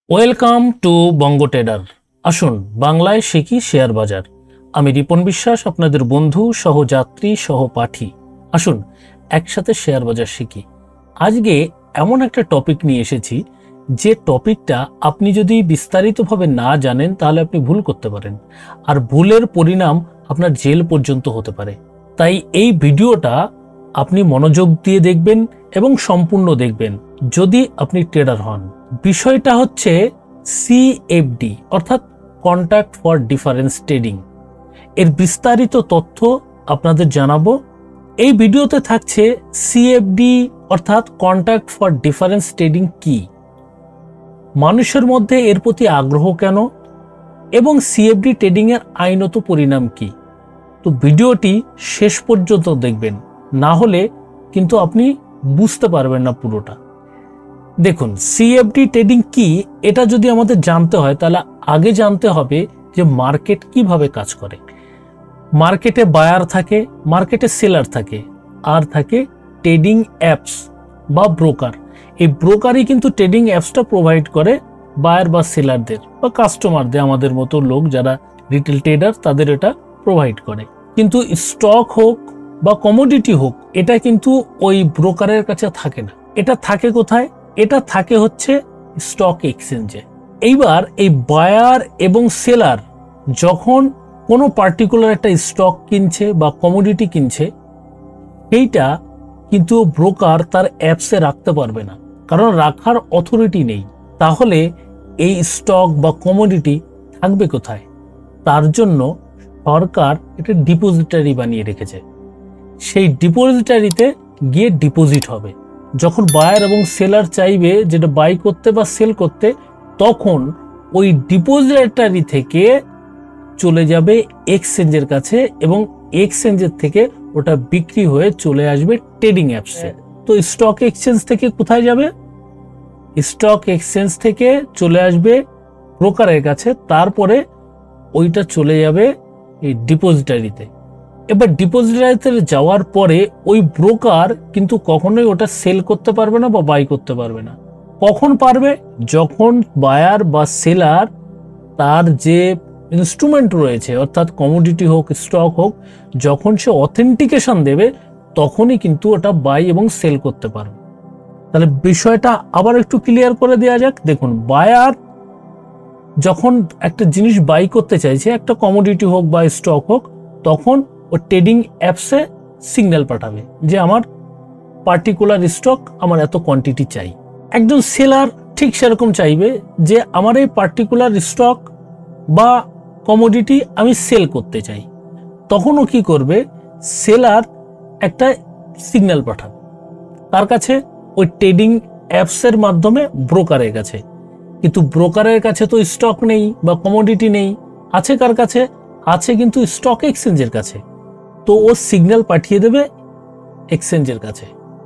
Welcome to Banga tedder. আসুন বাংলায় শিখি শেয়ার বাজার। আমি রিপন বিশ্বাস, আপনাদের বন্ধু, সহযাত্রী, সহপাঠী। আসুন একসাথে শেয়ার বাজার শিখি। আজকে এমন একটা টপিক নিয়ে এসেছি যে টপিকটা আপনি যদি বিস্তারিতভাবে না জানেন তাহলে আপনি ভুল করতে পারেন, আর ভুলের পরিণাম আপনার জেল পর্যন্ত হতে পারে। তাই এই ভিডিওটা আপনি মনোযোগ দিয়ে দেখবেন এবং সম্পূর্ণ দেখবেন যদি আপনি ট্রেডার হন। বিষয়টা হচ্ছে সিএফডি অর্থাৎ কন্ট্রাক্ট ফর ডিফারেন্স ট্রেডিং। এর বিস্তারিত তথ্য আপনাদের জানাবো। এই ভিডিওতে থাকছে সিএফডি অর্থাৎ কন্ট্রাক্ট ফর ডিফারেন্স ট্রেডিং কি, মানুষের মধ্যে এর প্রতি আগ্রহ কেন, এবং সিএফডি ট্রেডিং এর আইনত পরিণাম কি। তো ভিডিওটি শেষ পর্যন্ত দেখবেন, না হলে কিন্তু আপনি বুঝতে পারবেন না পুরোটা। দেখুন, সিএফডি ট্রেডিং কি এটা যদি আমাদের জানতে হয় তাহলে আগে জানতে হবে যে মার্কেট কিভাবে কাজ করে। মার্কেটে বায়ার থাকে, মার্কেটে সেলার থাকে, আর থাকে ট্রেডিং অ্যাপস বা ব্রোকার। এই ব্রোকারই কিন্তু ট্রেডিং অ্যাপসটা প্রোভাইড করে বায়ার বা সেলারদের বা কাস্টমারদের, আমাদের মতো লোক যারা রিটেল ট্রেডার তাদের এটা প্রোভাইড করে। কিন্তু স্টক হোক বা কমোডিটি হোক, এটা কিন্তু ওই ব্রোকারের কাছে থাকে না। এটা থাকে কোথায়? এটা থাকে হচ্ছে স্টক এক্সচেঞ্জে। এইবার এই বায়ার এবং সেলার যখন কোনো পার্টিকুলার একটা স্টক কিনছে বা কমোডিটি কিনছে, এইটা কিন্তু ব্রোকার তার অ্যাপসে রাখতে পারবে না, কারণ রাখার অথরিটি নেই। তাহলে এই স্টক বা কমোডিটি থাকবে কোথায়? তার জন্য সরকার একটা ডিপোজিটারি বানিয়ে রেখেছে। সেই ডিপোজিটারিতে গিয়ে ডিপোজিট হবে। যখন বায়ার এবং সেলার চাইবে যেটা বাই করতে বা সেল করতে, তখন ওই ডিপোজিটারি থেকে চলে যাবে এক্সচেঞ্জের কাছে এবং এক্সচেঞ্জের থেকে ওটা বিক্রি হয়ে চলে আসবে ট্রেডিং অ্যাপসে। তো স্টক এক্সচেঞ্জ থেকে কোথায় যাবে? স্টক এক্সচেঞ্জ থেকে চলে আসবে ব্রোকারের কাছে, তারপরে ওইটা চলে যাবে এই ডিপোজিটারিতে। এবার ডিপোজিটারিতে যাওয়ার পরে ওই ব্রোকার কিন্তু কখনোই ওটা সেল করতে পারবে না বা বাই করতে পারবে না। কখন পারবে? যখন বায়ার বা সেলার তার যে ইনস্ট্রুমেন্ট রয়েছে, অর্থাৎ কমোডিটি হোক স্টক হোক, যখন সে অথেন্টিকেশন দেবে তখনই কিন্তু ওটা বাই এবং সেল করতে পারবে। তাহলে বিষয়টা আবার একটু ক্লিয়ার করে দেওয়া যাক। দেখুন, বায়ার যখন একটা জিনিস বাই করতে চাইছে, একটা কমোডিটি হোক বা স্টক হোক, তখন ও ট্রেডিং অ্যাপসে সিগন্যাল পাঠাবে যে আমার পার্টিকুলার স্টক, আমার এত কোয়ান্টিটি চাই। একজন সেলার ঠিক সেরকম চাইবে যে আমার এই পার্টিকুলার স্টক বা কমোডিটি আমি সেল করতে চাই। তখন ও কি করবে? সেলার একটা সিগন্যাল পাঠাবে তার কাছে, ওই ট্রেডিং অ্যাপসের মাধ্যমে ব্রোকারের কাছে। কিন্তু ব্রোকারের কাছে তো স্টক নেই বা কমোডিটি নেই, আছে কার কাছে? আছে কিন্তু স্টক এক্সচেঞ্জের কাছে। তো ও সিগন্যাল পাঠিয়ে দেবে এক্সচেঞ্জের কাছে।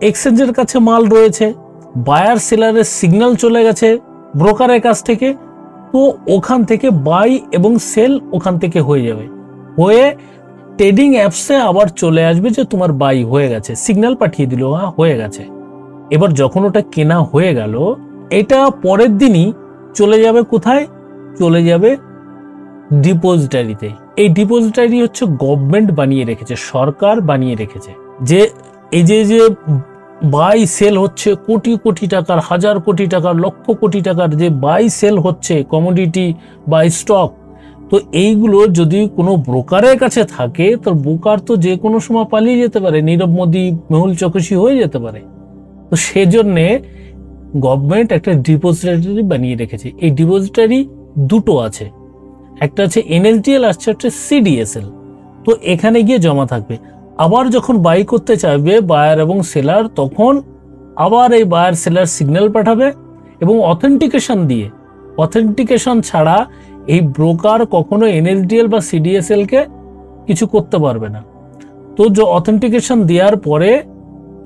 এক্সচেঞ্জের কাছে মাল রয়েছে, বায়ার সেলারের সিগন্যাল চলে গেছে ব্রোকারের কাছ থেকে, তো ওখান থেকে বাই এবং সেল ওখান থেকে হয়ে যাবে, হয়ে ট্রেডিং অ্যাপসে আবার চলে আসবে যে তোমার বাই হয়ে গেছে, সিগন্যাল পাঠিয়ে দিল, হ্যাঁ হয়ে গেছে। এবার যখন ওটা কেনা হয়ে গেল, এটা পরের দিনই চলে যাবে কোথায়? চলে যাবে ডিপোজিটারিতে। এই ডিপোজিটারি হচ্ছে গভর্নমেন্ট বানিয়ে রেখেছে, সরকার বানিয়ে রেখেছে, যে এই যে বাই সেল হচ্ছে কোটি কোটি টাকার, হাজার কোটি টাকার, লক্ষ কোটি টাকার যে বাই সেল হচ্ছে কমোডিটি বা স্টক, তো এইগুলো যদি কোনো ব্রোকারের কাছে থাকে, তো ব্রোকার তো যে কোনো সময় পালিয়ে যেতে পারে, নীরব মোদি, মেহুল চোকসি হয়ে যেতে পারে। তো সেজন্যে গভর্নমেন্ট একটা ডিপোজিটারি বানিয়ে রেখেছে। এই ডিপোজিটারি দুটো আছে, একটা আছে এনএসডিএল, আছে হচ্ছে সিডিএসএল। তো এখানে গিয়ে জমা থাকবে। আবার যখন বাই করতে চাইবে বায়ার এবং সেলার, তখন আবার এই বায়ার সেলার সিগন্যাল পাঠাবে এবং অথেন্টিকেশন দিয়ে, অথেন্টিকেশন ছাড়া এই ব্রোকার কখনো এনএসডিএল বা সিডিএসএল কে কিছু করতে পারবে না। তো যে অথেন্টিকেশন দেওয়ার পরে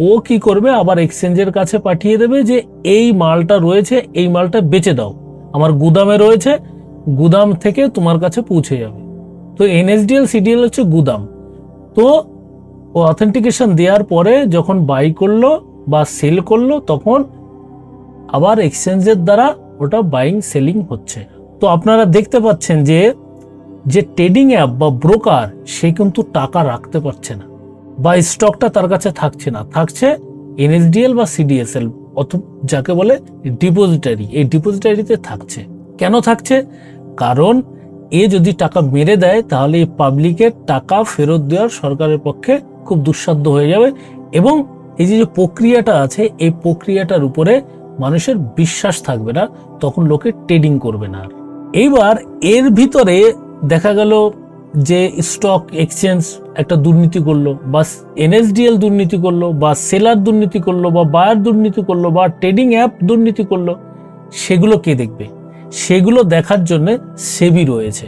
ও কি করবে? আবার এক্সচেঞ্জের কাছে পাঠিয়ে দেবে যে এই মালটা রয়েছে, এই মালটা বেচে দাও, আমার গুদামে রয়েছে, গুদাম থেকে তোমার কাছে পৌঁছে যাবে। তো এনএসডিএল সিডিএল হচ্ছে গুদাম। তো ও অথেন্টিকেশন দেওয়ার পরে যখন বাই করলো বা সেল করলো, তখন আবার এক্সচেঞ্জের দ্বারা ওটা বাইং সেলিং হচ্ছে। তো আপনারা দেখতে পাচ্ছেন যে যে ট্রেডিং অ্যাপ বা ব্রোকার সে কিন্তু টাকা রাখতে পারছে না, বা স্টকটা তার কাছে থাকছে না, থাকছে এনএসডিএল বা সিডিএসএল, অথবা যাকে বলে ডিপোজিটারি, এই ডিপোজিটারিতে থাকছে। কেন থাকছে? কারণ এ যদি টাকা মেরে দেয় তাহলে এই পাবলিকের টাকা ফেরত দেওয়ার সরকারের পক্ষে খুব দুঃসাধ্য হয়ে যাবে, এবং এই যে প্রক্রিয়াটা আছে এই প্রক্রিয়াটার উপরে মানুষের বিশ্বাস থাকবে না, তখন লোকে ট্রেডিং করবে না। এইবার এর ভিতরে দেখা গেল যে স্টক এক্সচেঞ্জ একটা দুর্নীতি করলো, বা এনএসডিএল দুর্নীতি করলো, বা সেলার দুর্নীতি করলো, বা বায়ার দুর্নীতি করলো, বা ট্রেডিং অ্যাপ দুর্নীতি করলো, সেগুলো কে দেখবে? সেগুলো দেখার জন্য সেবি রয়েছে।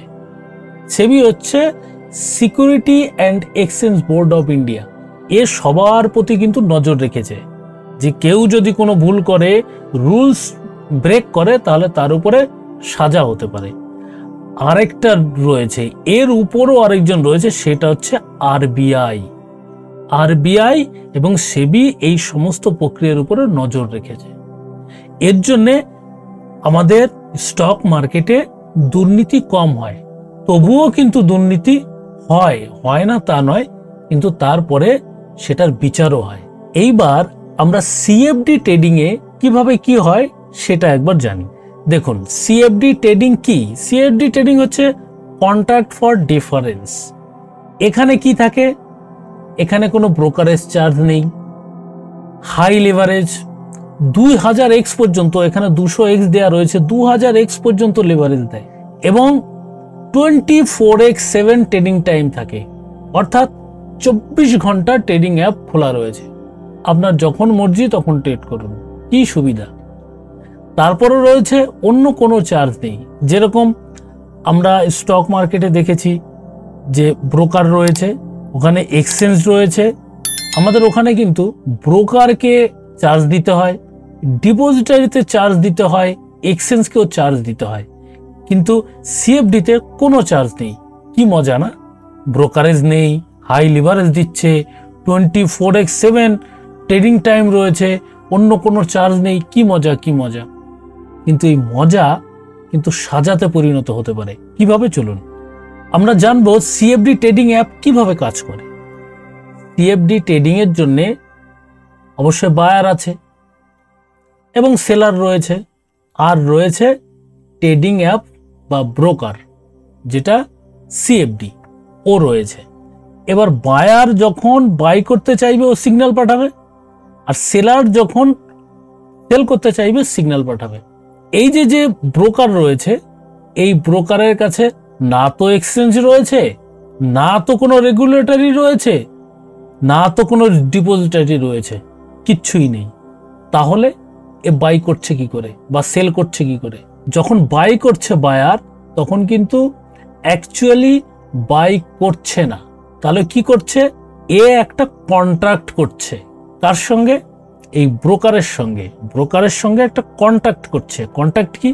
সেবি হচ্ছে security and exchange board of India. এ সবার প্রতি কিন্তু নজর রেখেছে যে কেউ যদি কোনো ভুল করে, রুলস ব্রেক করে, তাহলে তার উপরে সাজা হতে পারে। আরেকটা রয়েছে, এর উপরও আরেকজন রয়েছে, সেটা হচ্ছে আরবিআই। আরবিআই এবং সেবি এই সমস্ত প্রক্রিয়ার উপরে নজর রেখেছে। এর জন্যে আমাদের স্টক মার্কেটে দুর্নীতি কম হয়, তবুও কিন্তু দুর্নীতি হয় না তা নয়, কিন্তু তারপরে সেটার বিচারও হয়। এইবার আমরা সিএফডি ট্রেডিং এ কিভাবে কি হয় সেটা একবার জানি। দেখুন, সিএফডি ট্রেডিং কি? সিএফডি ট্রেডিং হচ্ছে কন্ট্রাক্ট ফর ডিফারেন্স। এখানে কি থাকে? এখানে কোনো ব্রোকারেজ চার্জ নেই, হাই লেভারেজ 2000x পর্যন্ত, এখানে 200x দেওয়া রয়েছে, 2000x পর্যন্ত লেভারেজ দেয়, এবং 24x7 ট্রেডিং টাইম থাকে, অর্থাৎ 24 ঘন্টা ট্রেডিং অ্যাপ খোলা রয়েছে। আপনার যখন মর্জি তখন ট্রেড করুন, কি সুবিধা। তারপরে রয়েছে অন্য কোনো চার্জ নেই, যেরকম আমরা স্টক মার্কেটে দেখেছি যে ব্রোকার রয়েছে, ওখানে এক্সচেঞ্জ রয়েছে, আমাদের ওখানে কিন্তু ব্রোকারকে চার্জ দিতে হয়, ডিপোজিটারিতে চার্জ দিতে হয়, এক্সচেঞ্জকেও চার্জ দিতে হয়, কিন্তু সিএফডিতে কোনো চার্জ নেই। কি মজা না? ব্রোকারেজ নেই, হাই লিভারেজ দিচ্ছে, 24x7 ট্রেডিং টাইম রয়েছে, অন্য কোনো চার্জ নেই, কি মজা কি মজা। কিন্তু এই মজা কিন্তু সাজাতে পরিণত হতে পারে। কিভাবে? চলুন আমরা জানবো সিএফডি ট্রেডিং অ্যাপ কিভাবে কাজ করে। সিএফডি ট্রেডিং এর জন্য অবশ্যই বায়ার আছে এবং সেলার রয়েছে, আর রয়েছে ট্রেডিং অ্যাপ বা ব্রোকার, যেটা সিএফডি ও রয়েছে। এবার বায়ার যখন বাই করতে চাইবে ও সিগন্যাল পাঠাবে, আর সেলার যখন সেল করতে চাইবে সিগন্যাল পাঠাবে। এই যে ব্রোকার রয়েছে, এই ব্রোকারের কাছে না তো এক্সচেঞ্জ রয়েছে, না তো কোনো রেগুলেটরি রয়েছে, না তো কোনো ডিপোজিটারি রয়েছে, কিচ্ছুই নেই। তাহলে এ বাই করছে কি করে বা সেল করছে কি করে? যখন বাই করছে বায়ার, তখন কিন্তু অ্যাকচুয়ালি বাই করছে না। তাহলে কি করছে? এ একটা কন্ট্রাক্ট করছে, তার সঙ্গে এই ব্রোকারের সঙ্গে একটা কন্ট্রাক্ট করছে। কন্ট্রাক্ট কি?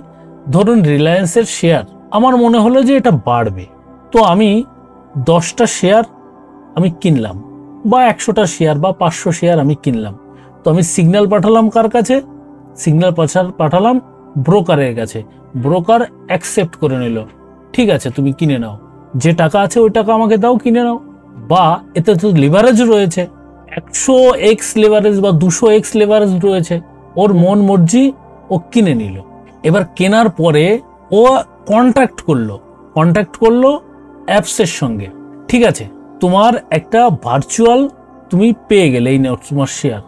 ধরুন রিলায়েন্সের শেয়ার আমার মনে হলো যে এটা বাড়বে, তো আমি 10টা শেয়ার আমি কিনলাম, বা 100টা শেয়ার বা 500 শেয়ার আমি কিনলাম। তো আমি সিগন্যাল পাঠালাম কার কাছে? সিগন্যাল পাঠালাম ব্রোকারের কাছে। ব্রোকার অ্যাকসেপ্ট করে নিল, ঠিক আছে তুমি কিনে নাও, যে টাকা আছে ওই টাকা আমাকে দাও, কিনে নাও। বা এতে তো লিভারেজ রয়েছে, 100x লেভারেজ বা 200x লেভারেজ রয়েছে, ওর মন মর্জি ও কিনে নিল। এবার কেনার পরে ও কন্ট্রাক্ট করলো অ্যাপসের সঙ্গে, ঠিক আছে তোমার একটা ভার্চুয়াল তুমি পেয়ে গেলে এই তোমার শেয়ার,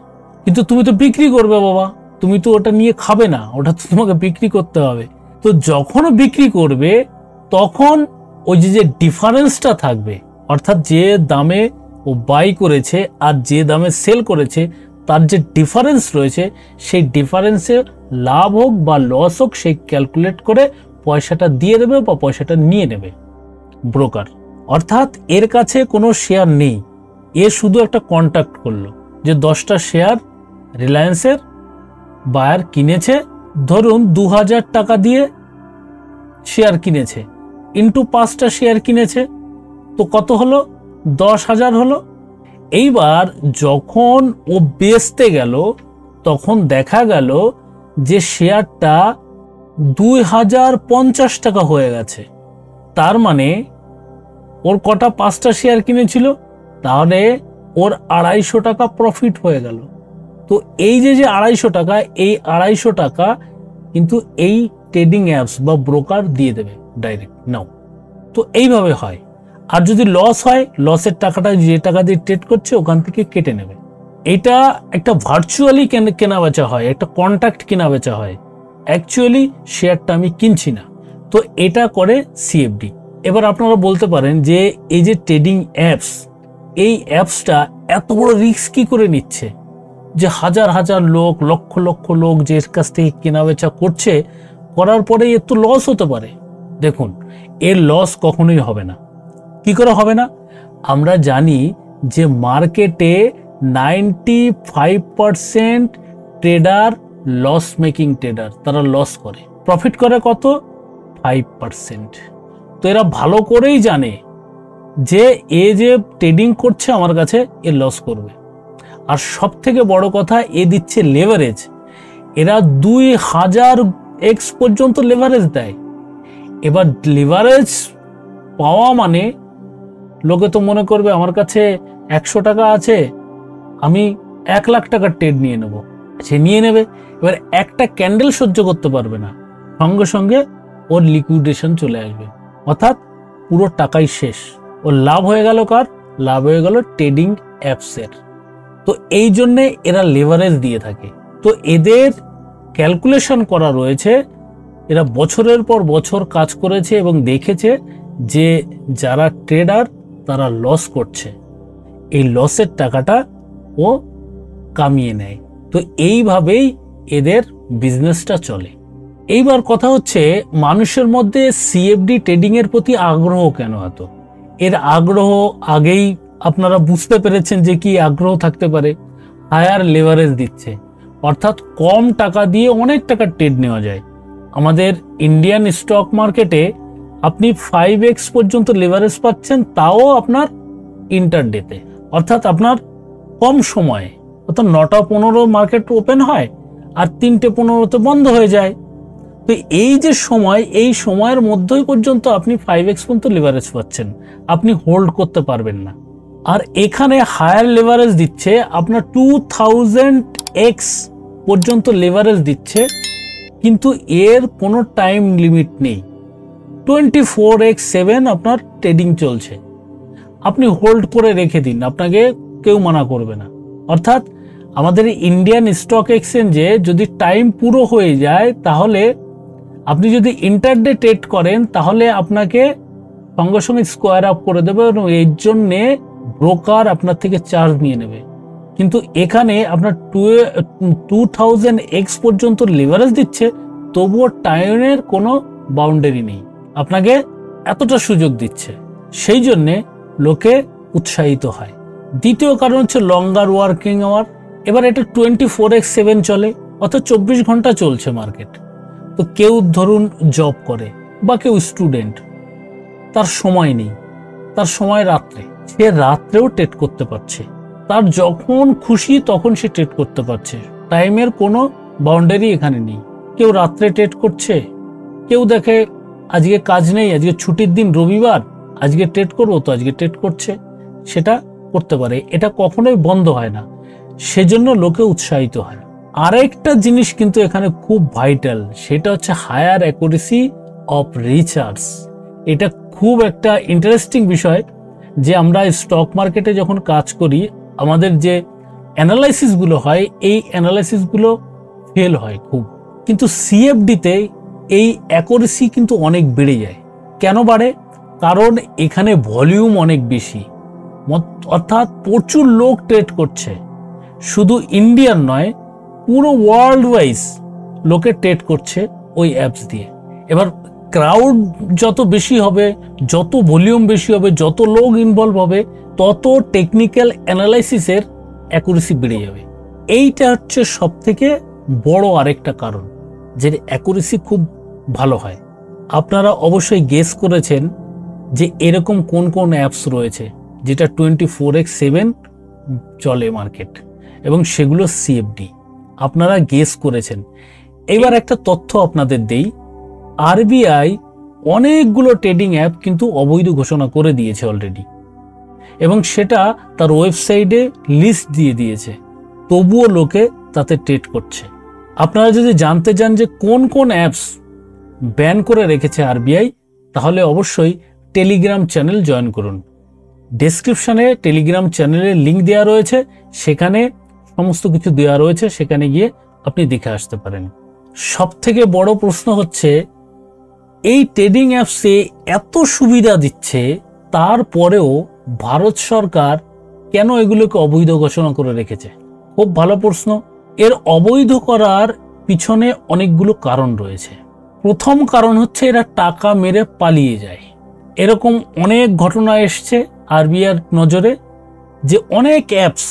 কিন্তু তুমি তো বিক্রি করবে বাবা, তুমি তো ওটা নিয়ে খাবে না, ওটা তো তোমাকে বিক্রি করতে হবে। তো যখন বিক্রি করবে তখন ওই যে ডিফারেন্সটা থাকবে, অর্থাৎ যে দামে ও বাই করেছে আর যে দামে সেল করেছে তার যে ডিফারেন্স রয়েছে, সেই ডিফারেন্সে লাভ হোক বা লস হোক সেই ক্যালকুলেট করে পয়সাটা দিয়ে দেবে বা পয়সাটা নিয়ে নেবে ব্রোকার। অর্থাৎ এর কাছে কোনো শেয়ার নেই, এ শুধু একটা কন্ট্রাক্ট করলো যে 10টা শেয়ার রিলায়েন্সের বায়ার কিনেছে, ধরুন 2000 টাকা দিয়ে শেয়ার কিনেছে, ইন্টু 5টা শেয়ার কিনেছে, তো কত হলো? 10,000 হলো। এইবার যখন ও বেচতে গেল তখন দেখা গেল যে শেয়ারটা 2050 টাকা হয়ে গেছে। তার মানে ওর কটা 5টা শেয়ার কিনেছিল, তাহলে ওর 250 টাকা প্রফিট হয়ে গেল। তো এই যে 250 টাকা, এই 250 টাকা কিন্তু এই ট্রেডিং অ্যাপস বা ব্রোকার দিয়ে দেবে ডাইরেক্ট নাও। তো এইভাবে হয়। আর যদি লস হয়, লসের টাকাটা যে টাকা দিয়ে ট্রেড করছে ওখান থেকে কেটে নেবে। এটা একটা ভার্চুয়ালি কেনা বেচা হয়, একটা কন্ট্রাক্ট কেনা বেচা হয়। অ্যাকচুয়ালি শেয়ারটা আমি কিনছি না। তো এটা করে সিএফডি। এবার আপনারা বলতে পারেন যে এই যে ট্রেডিং অ্যাপস, এই অ্যাপসটা এত বড় রিস্ক কি করে নিচ্ছে, যে হাজার হাজার লোক, লক্ষ লক্ষ লোক যে এর কাছ থেকে কেনা বেচা করছে, করার পরে এর তো লস হতে পারে। দেখুন, এর লস কখনোই হবে না। কি করে হবে না? আমরা জানি যে মার্কেটে 95% ট্রেডার লস মেকিং ট্রেডার, তারা লস করে। প্রফিট করে কত? 5%। তো এরা ভালো করেই জানে যে এ যে ট্রেডিং করছে আমার কাছে, এ লস করবে। আর সব থেকে বড় কথা, এ দিচ্ছে লেভারেজ। এরা 2000x পর্যন্ত লেভারেজ দেয়। এবার লেভারেজ পাওয়া মানে লোকে তো মনে করবে আমার কাছে 100 টাকা আছে, আমি 1 লাখ টাকার ট্রেড নিয়ে নেব। সে নিয়ে নেবে। এবার একটা ক্যান্ডেল সহ্য করতে পারবে না, সঙ্গে সঙ্গে ওর লিকুইডেশন চলে আসবে, অর্থাৎ পুরো টাকাই শেষ। ওর লাভ হয়ে গেল কার? লাভ হয়ে গেল ট্রেডিং অ্যাপসের। তো এই জন্যে এরা লেভারেজ দিয়ে থাকে। তো এদের ক্যালকুলেশন করা রয়েছে, এরা বছরের পর বছর কাজ করেছে এবং দেখেছে যে যারা ট্রেডার তারা লস করছে, এই লসের টাকাটা ও কামিয়ে নেয়। তো এইভাবেই এদের বিজনেসটা চলে। এইবার কথা হচ্ছে, মানুষের মধ্যে সিএফডি ট্রেডিং এর প্রতি আগ্রহ কেন এত? এর আগ্রহ আগেই আপনারা বুঝতে পেরেছেন যে কি আগ্রহ থাকতে পারে। হায়ার লেভারেজ দিচ্ছে, অর্থাৎ কম টাকা দিয়ে অনেক টাকা ট্রেড নেওয়া যায়। আমাদের ইন্ডিয়ান স্টক মার্কেটে আপনি 5x পর্যন্ত লেভারেজ পাচ্ছেন, তাও আপনার ইন্টারডেতে, অর্থাৎ আপনার কম সময়ে। অর্থাৎ 9টা 15 মার্কেট ওপেন হয় আর 3টে 15তে বন্ধ হয়ে যায়। তো এই যে সময়, এই সময়ের মধ্যেই পর্যন্ত আপনি 5x পর্যন্ত লেভারেজ পাচ্ছেন, আপনি হোল্ড করতে পারবেন না। আর এখানে হায়ার লেভারেজ দিচ্ছে, আপনার 2000x পর্যন্ত লেভারেজ দিচ্ছে, কিন্তু এর কোনো টাইম লিমিট নেই। 24x7 আপনার ট্রেডিং চলছে, আপনি হোল্ড করে রেখে দিন, আপনাকে কেউ মানা করবে না। অর্থাৎ আমাদের ইন্ডিয়ান স্টক এক্সচেঞ্জে যদি টাইম পুরো হয়ে যায়, তাহলে আপনি যদি ইন্টারডে ট্রেড করেন, তাহলে আপনাকে সঙ্গে সঙ্গে স্কোয়ার আপ করে দেবে এবং এর জন্যে ব্রোকার আপনার থেকে চার্জ নিয়ে নেবে। কিন্তু এখানে আপনার 2000x পর্যন্ত লেভারেজ দিচ্ছে, তবুও টাইমের কোনো বাউন্ডারি নেই, আপনাকে এতটা সুযোগ দিচ্ছে। সেই জন্যে লোকে উৎসাহিত হয়। দ্বিতীয় কারণ হচ্ছে লঙ্গার ওয়ার্কিং আওয়ার। এবার এটা 24x7 চলে, অর্থাৎ 24 ঘন্টা চলছে মার্কেট। তো কেউ ধরুন জব করে বা কেউ স্টুডেন্ট, তার সময় নেই, তার সময় রাত্রে, সে রাত্রেও ট্রেড করতে পারছে। তার যখন খুশি তখন সে ট্রেড করতে পারছে, টাইমের কোনো বাউন্ডারি এখানে নেই। কেউ রাত্রে ট্রেড করছে, কেউ দেখে আজকে কাজ নেই, আজকে ছুটির দিন রবিবার, আজকে ট্রেড করবো, তো আজকে ট্রেড করছে, সেটা করতে পারে। এটা কখনোই বন্ধ হয় না, সেজন্য লোকে উৎসাহিত হয়। আরেকটা জিনিস কিন্তু এখানে খুব ভাইটাল, সেটা হচ্ছে হায়ার অ্যাকুরেসি অফ রিচার্জ। এটা খুব একটা ইন্টারেস্টিং বিষয় যে আমরা স্টক মার্কেটে যখন কাজ করি, আমাদের যে অ্যানালাইসিসগুলো হয়, এই অ্যানালাইসিসগুলো ফেল হয় খুব। কিন্তু সিএফডিতে এই অ্যাকুরেসি কিন্তু অনেক বেড়ে যায়। কেন বাড়ে? কারণ এখানে ভলিউম অনেক বেশি, অর্থাৎ প্রচুর লোক ট্রেড করছে। শুধু ইন্ডিয়ান নয়, পুরো ওয়ার্ল্ড ওয়াইজ লোকে ট্রেড করছে ওই অ্যাপস দিয়ে। এবার ক্রাউড যত বেশি হবে, যত ভলিউম বেশি হবে, যত লোক ইনভলভ হবে, তত টেকনিক্যাল অ্যানালাইসিসের অ্যাকুরেসি বেড়ে যাবে। এইটা হচ্ছে সব থেকে বড় আরেকটা কারণ যে অ্যাকুরেসি খুব ভালো হয়। আপনারা অবশ্যই গেস করেছেন যে এরকম কোন কোন অ্যাপস রয়েছে যেটা 24x7 চলে মার্কেট, এবং সেগুলো সিএফডি। আপনারা গেস করেছেন। এবার একটা তথ্য আপনাদের দেই আরবিআই অনেকগুলো ট্রেডিং অ্যাপ কিন্তু অবৈধ ঘোষণা করে দিয়েছে অলরেডি, এবং সেটা তার ওয়েবসাইটে লিস্ট দিয়ে দিয়েছে, তবুও লোকে তাতে ট্রেড করছে। আপনারা যদি জানতে চান যে কোন কোন অ্যাপস ব্যান করে রেখেছে আরবিআই, তাহলে অবশ্যই টেলিগ্রাম চ্যানেল জয়েন করুন। ডেসক্রিপশনে টেলিগ্রাম চ্যানেলের লিঙ্ক দেওয়া রয়েছে, সেখানে সমস্ত কিছু দেওয়া রয়েছে, সেখানে গিয়ে আপনি দেখে আসতে পারেন। সব থেকে বড় প্রশ্ন হচ্ছে, এই ট্রেডিং অ্যাপসে এত সুবিধা দিচ্ছে, তারপরেও ভারত সরকার কেন এগুলোকে অবৈধ ঘোষণা করে রেখেছে? খুব ভালো প্রশ্ন। এর অবৈধ করার পিছনে অনেকগুলো কারণ রয়েছে। প্রথম কারণ হচ্ছে এরা টাকা মেরে পালিয়ে যায়। এরকম অনেক ঘটনা এসছে আরবিআইয়ের নজরে, যে অনেক অ্যাপস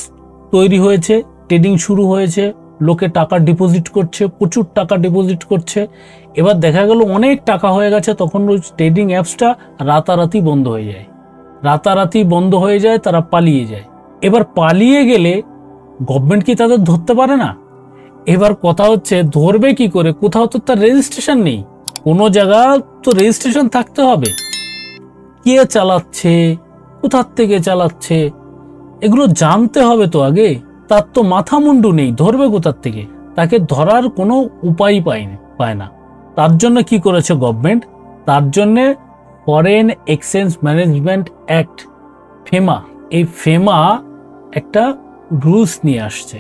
তৈরি হয়েছে, ট্রেডিং শুরু হয়েছে, লোকে টাকা ডিপোজিট করছে, প্রচুর টাকা ডিপোজিট করছে। এবার দেখা গেল অনেক টাকা হয়ে গেছে, তখন ওই ট্রেডিং অ্যাপসটা রাতারাতি বন্ধ হয়ে যায়। তারা পালিয়ে যায়। এবার পালিয়ে গেলে গভর্নমেন্ট কি তাদের ধরতে পারে না? এবার কথা হচ্ছে, ধরবে কি করে? কোথাও তো তার রেজিস্ট্রেশন নেই, কোনো জায়গা তো রেজিস্ট্রেশন থাকতে হবে। কে চালাচ্ছে, কোথার থেকে চালাচ্ছে, এগুলো জানতে হবে তো আগে। তার তো মাথা মুন্ডু নেই, ধরবে কোথার থেকে? তাকে ধরার কোনো উপায় পায় না। তার জন্য কি করেছে গভর্নমেন্ট? তার জন্যে foreign exchange management act, FEMA, এই ফেমা একটা রুলস নিয়ে আসছে।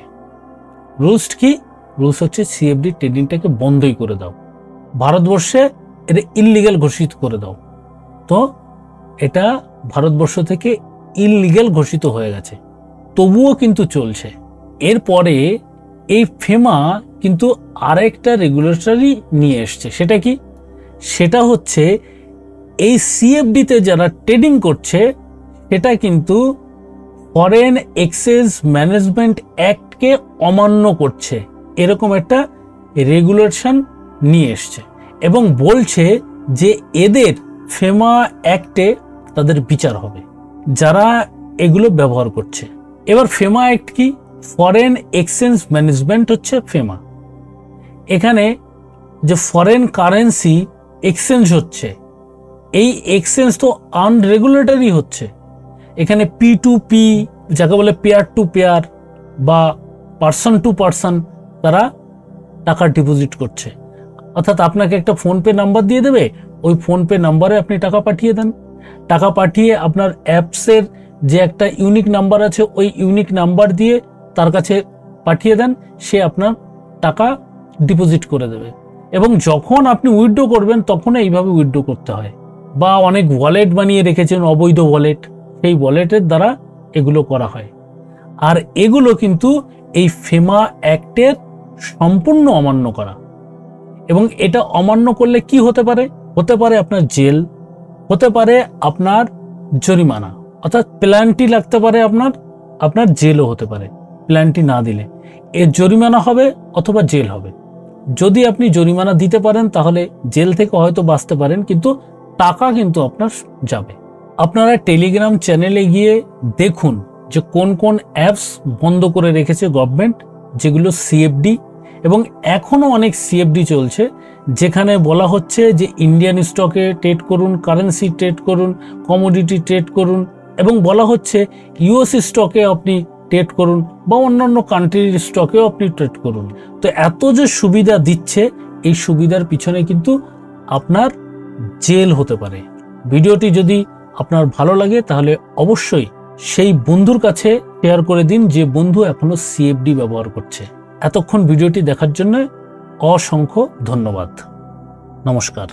রুলস কি? রুলস হচ্ছে সিএফডি ট্রেডিংটাকে বন্ধই করে দাও, ভারতবর্ষে এটা ইললিগ্যাল ঘোষিত করে দাও। তো এটা ভারতবর্ষ থেকে ইললিগ্যাল ঘোষিত হয়ে গেছে, তবুও কিন্তু চলছে। এরপরে এই ফেমা কিন্তু আরেকটা রেগুলেটরি নিয়ে এসছে। সেটা কি? সেটা হচ্ছে এই সিএফডিতে যারা ট্রেডিং করছে, সেটা কিন্তু ফরেন এক্সচেঞ্জ ম্যানেজমেন্ট অ্যাক্টকে অমান্য করছে, এরকম একটা রেগুলেশন নিয়ে এসছে, এবং বলছে যে এদের ফেমা অ্যাক্টে তাদের বিচার হবে যারা এগুলো ব্যবহার করছে। এবার ফেমা অ্যাক্ট কি? ফরেন এক্সচেঞ্জ ম্যানেজমেন্ট হচ্ছে ফেমা। এখানে যে ফরেন কারেন্সি এক্সচেঞ্জ হচ্ছে, এই এক্সচেঞ্জ তো আনরেগুলেটরি হচ্ছে। এখানে P2P, যাকে বলে পেয়ার টু পেয়ার বা পার্সন টু পার্সন, তারা টাকা ডিপোজিট করছে। অর্থাৎ আপনাকে একটা ফোনপে নাম্বার দিয়ে দেবে, ওই ফোনপে নাম্বারে আপনি টাকা পাঠিয়ে দেন। টাকা পাঠিয়ে আপনার অ্যাপসের যে একটা ইউনিক নাম্বার আছে, ওই ইউনিক নাম্বার দিয়ে তার কাছে পাঠিয়ে দেন, সে আপনার টাকা ডিপোজিট করে দেবে। এবং যখন আপনি উইথড্র করবেন, তখন এইভাবে উইথড্র করতে হয়। বা অনেক ওয়ালেট বানিয়ে রেখেছেন, অবৈধ ওয়ালেট, সেই ওয়ালেটের দ্বারা এগুলো করা হয়। আর এগুলো কিন্তু এই ফেমা অ্যাক্টের সম্পূর্ণ অমান্য করা। এবং এটা অমান্য করলে কি হতে পারে? হতে পারে আপনার জেল, হতে পারে আপনার জরিমানা, অর্থাৎ পেনাল্টি লাগতে পারে, আপনার জেলও হতে পারে। পেনাল্টি না দিলে এর জরিমানা হবে অথবা জেল হবে। যদি আপনি জরিমানা দিতে পারেন, তাহলে জেল থেকে হয়তো বাঁচতে পারেন, কিন্তু টাকা কিন্তু আপনার যাবে। আপনারা টেলিগ্রাম চ্যানেলে গিয়ে দেখুন যে কোন কোন অ্যাপস বন্ধ করে রেখেছে গভর্নমেন্ট, যেগুলো সিএফডি, এবং এখনো অনেক সিএফডি চলছে, যেখানে বলা হচ্ছে যে ইন্ডিয়ান স্টকে ট্রেড করুন, কারেন্সি ট্রেড করুন, কমোডিটি ট্রেড করুন, এবং বলা হচ্ছে ইউএস স্টকে আপনি ট্রেড করুন বা অন্যান্য কান্ট্রির স্টকেও আপনি ট্রেড করুন। তো এত যে সুবিধা দিচ্ছে, এই সুবিধার পিছনে কিন্তু আপনার জেল হতে পারে। ভিডিওটি যদি আপনার ভালো লাগে, তাহলে অবশ্যই সেই বন্ধুর কাছে শেয়ার করে দিন যে বন্ধু এখনো সিএফডি ব্যবহার করছে। এতক্ষণ ভিডিওটি দেখার জন্য অসংখ্য ধন্যবাদ। নমস্কার।